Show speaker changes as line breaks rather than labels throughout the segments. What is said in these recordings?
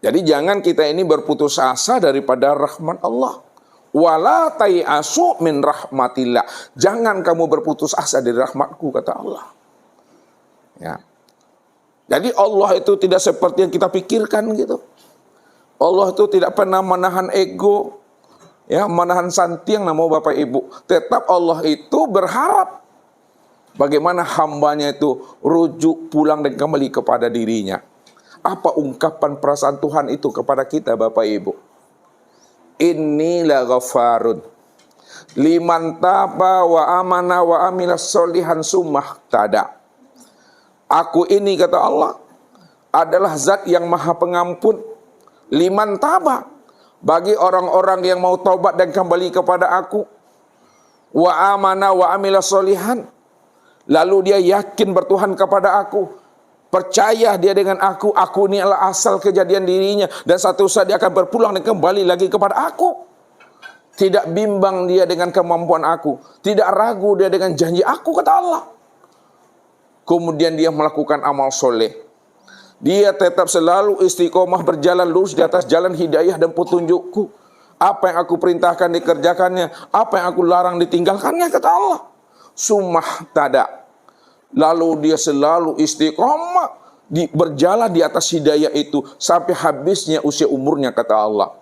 Jadi jangan kita ini berputus asa daripada rahmat Allah. Wala tai'asu min rahmatillah. Jangan kamu berputus asa dari rahmatku, kata Allah. Ya. Jadi Allah itu tidak seperti yang kita pikirkan gitu. Allah itu tidak pernah menahan ego, ya, menahan santiang nama Bapak Ibu. Tetap Allah itu berharap bagaimana hambanya itu rujuk pulang dan kembali kepada dirinya. Apa ungkapan perasaan Tuhan itu kepada kita, Bapak Ibu? Inni la ghafarun liman taba wa amana wa amila solihan sumah tada. Aku ini, kata Allah, adalah zat yang maha pengampun. Liman taba, bagi orang-orang yang mau taubat dan kembali kepada aku. Wa amana wa amila solihan, lalu dia yakin bertuhan kepada aku, percaya dia dengan aku ini adalah asal kejadian dirinya, dan satu saat dia akan berpulang dan kembali lagi kepada aku. Tidak bimbang dia dengan kemampuan aku, tidak ragu dia dengan janji aku, kata Allah. Kemudian dia melakukan amal soleh. Dia tetap selalu istiqomah berjalan lurus di atas jalan hidayah dan petunjukku. Apa yang aku perintahkan dikerjakannya, apa yang aku larang ditinggalkannya, kata Allah. Sumah tada, lalu dia selalu istiqomah berjalan di atas hidayah itu sampai habisnya usia umurnya, kata Allah.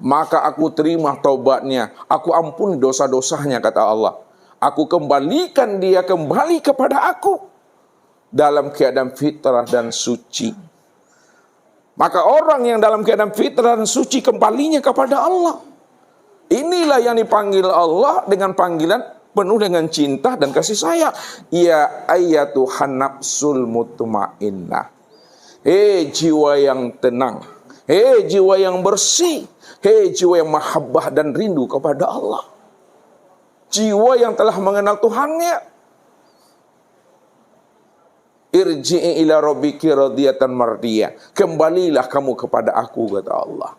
Maka aku terima taubatnya, aku ampuni dosa-dosanya, kata Allah. Aku kembalikan dia kembali kepada aku dalam keadaan fitrah dan suci. Maka orang yang dalam keadaan fitrah dan suci kembalinya kepada Allah. Inilah yang dipanggil Allah dengan panggilan penuh dengan cinta dan kasih sayang. Ya ayyatuhan nafsul mutmainnah. Hei jiwa yang tenang, hei jiwa yang bersih, hei jiwa yang mahabbah dan rindu kepada Allah. Jiwa yang telah mengenal Tuhannya. Irji'i ila rabbiki radiyatan mardiyah. Kembalilah kamu kepada aku, kata Allah.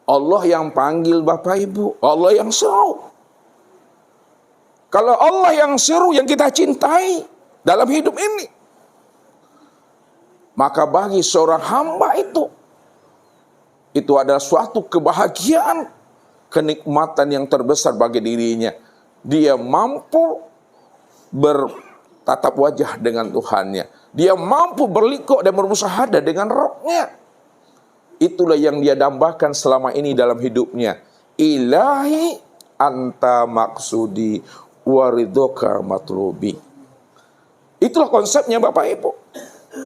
Allah yang panggil, Bapak Ibu. Allah yang seru. Kalau Allah yang seru, yang kita cintai dalam hidup ini, maka bagi seorang hamba itu adalah suatu kebahagiaan, kenikmatan yang terbesar bagi dirinya. Dia mampu bertatap wajah dengan Tuhannya. Dia mampu berlikuk dan bermusyahadah dengan Rabb-Nya. Itulah yang dia dambakan selama ini dalam hidupnya. Ilahi anta maksudi waridhoka matlubi. Itulah konsepnya, Bapak Ibu.